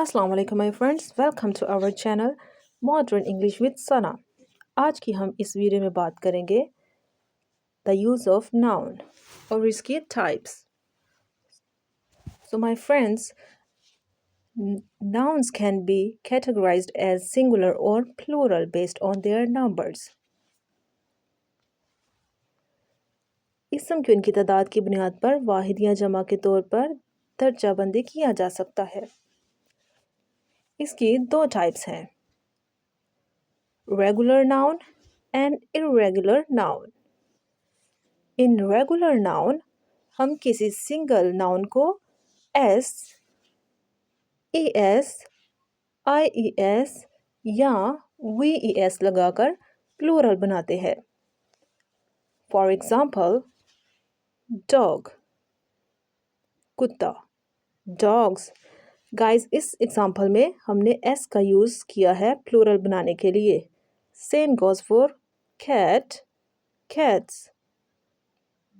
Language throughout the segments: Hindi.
अस्सलाम वालेकुम my friends, welcome to our channel modern English with Sana. आज की हम इस वीडियो में बात करेंगे द यूज़ ऑफ नाउन और इसके types. So my friends, nouns can be categorized as singular or plural based on their numbers. इसम की उनकी तादाद की बुनियाद पर वाहिद या जमा के तौर पर दर्जाबंदी किया जा सकता है। इसकी दो टाइप्स हैं, regular noun and irregular noun. In regular noun हम किसी सिंगल नाउन को एस, एस, आईईएस या वीईएस लगाकर प्लूरल बनाते हैं। फॉर एग्जाम्पल, डॉग, कुत्ता, डॉग्स। गाइस, इस एग्जाम्पल में हमने एस का यूज़ किया है प्लूरल बनाने के लिए। Same goes for cat, cats,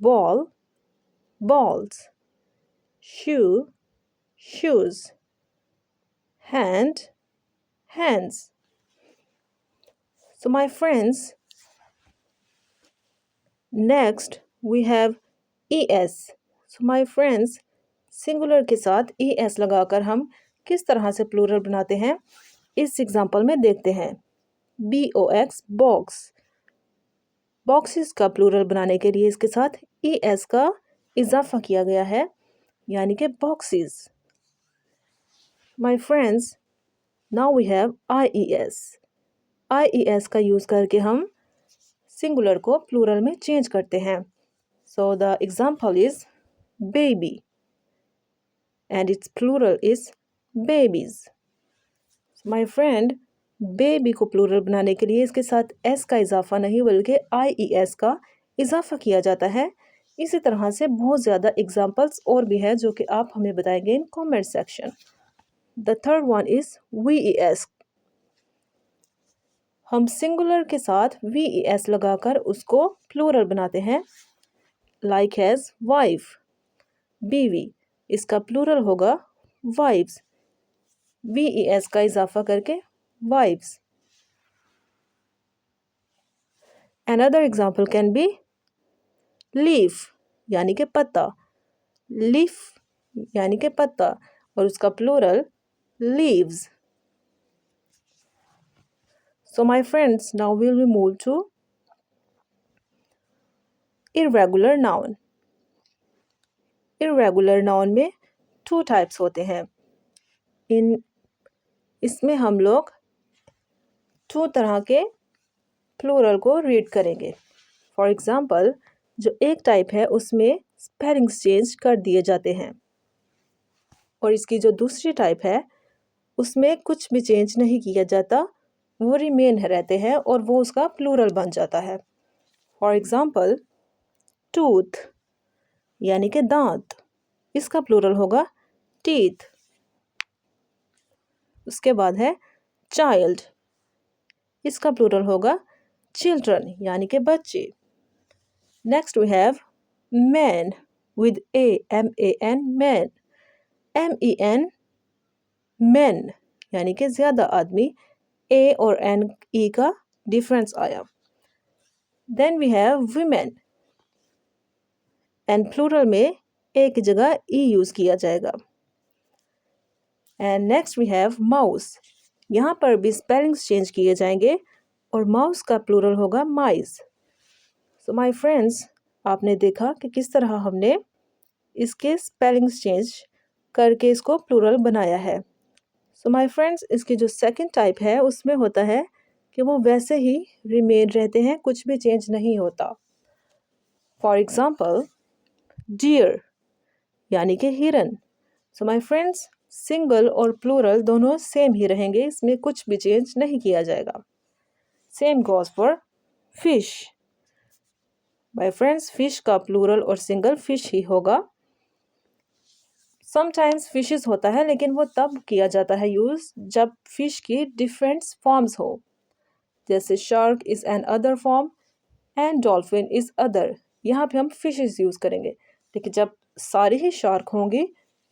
ball, balls, shoe, shoes, hand, hands. So my friends, next we have es. So my friends, singular के साथ es लगाकर हम किस तरह से प्लूरल बनाते हैं इस एग्जाम्पल में देखते हैं। box, box, बॉक्सेस का प्लूरल बनाने के लिए इसके साथ es का इजाफा किया गया है, यानी कि boxes. My friends, now we have IES. IES का यूज़ करके हम सिंगुलर को प्लूरल में चेंज करते हैं। So the example is baby and its plural is babies. My friend, baby को प्लूरल बनाने के लिए इसके साथ s का इजाफा नहीं बल्कि IES का इजाफा किया जाता है। इसी तरह से बहुत ज़्यादा एग्जाम्पल्स और भी हैं जो कि आप हमें बताएंगे in comment section. The third one is VES. हम सिंगुलर के साथ VES लगाकर उसको प्लूरल बनाते हैं। Like as wife, बीवी, इसका प्लूरल होगा wives. VES का इजाफा करके wives. Another example can be leaf, यानी कि पत्ता, leaf यानी कि पत्ता और उसका plural leaves. So my friends, now we will move to irregular noun. irregular noun में टू टाइप्स होते हैं। इसमें हम लोग टू तरह के प्लूरल को रीड करेंगे। फॉर एग्जांपल, जो एक टाइप है उसमें स्पेलिंग्स चेंज कर दिए जाते हैं और इसकी जो दूसरी टाइप है उसमें कुछ भी चेंज नहीं किया जाता, वो रिमेन रहते हैं और वो उसका प्लूरल बन जाता है। फॉर एग्जांपल, टूथ यानी कि दांत, इसका प्लूरल होगा टीथ। उसके बाद है चाइल्ड, इसका प्लूरल होगा चिल्ड्रन यानी कि बच्चे। Next we have man with MAN, man, MEN, men यानी कि ज़्यादा आदमी, A और NE का डिफरेंस आया। Then we have women and plural में ए की जगह E यूज़ किया जाएगा। And next we have mouse, यहाँ पर भी स्पेलिंग्स चेंज किए जाएंगे और माउस का प्लूरल होगा माइस। सो माय फ्रेंड्स, आपने देखा कि किस तरह हमने इसके स्पेलिंग्स चेंज करके इसको प्लूरल बनाया है। सो माय फ्रेंड्स, इसकी जो सेकंड टाइप है उसमें होता है कि वो वैसे ही रिमेन रहते हैं, कुछ भी चेंज नहीं होता। फॉर एग्जाम्पल, डियर यानी कि हिरन। सो माय फ्रेंड्स, सिंगल और प्लूरल दोनों सेम ही रहेंगे, इसमें कुछ भी चेंज नहीं किया जाएगा। Same goes for fish. My friends, fish का प्लूरल और सिंगल फिश ही होगा। समटाइम्स फिशेस होता है लेकिन वो तब किया जाता है यूज़ जब फिश की डिफरेंट फॉर्म्स हो, जैसे shark is an other form and dolphin is other. यहाँ पे हम फिशेस यूज़ करेंगे, लेकिन जब सारी ही शार्क होंगी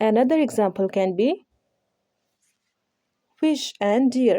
Another example can be fish and deer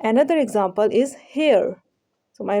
Another example is hair. So my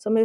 So my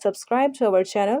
Subscribe to our channel.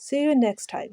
See you next time.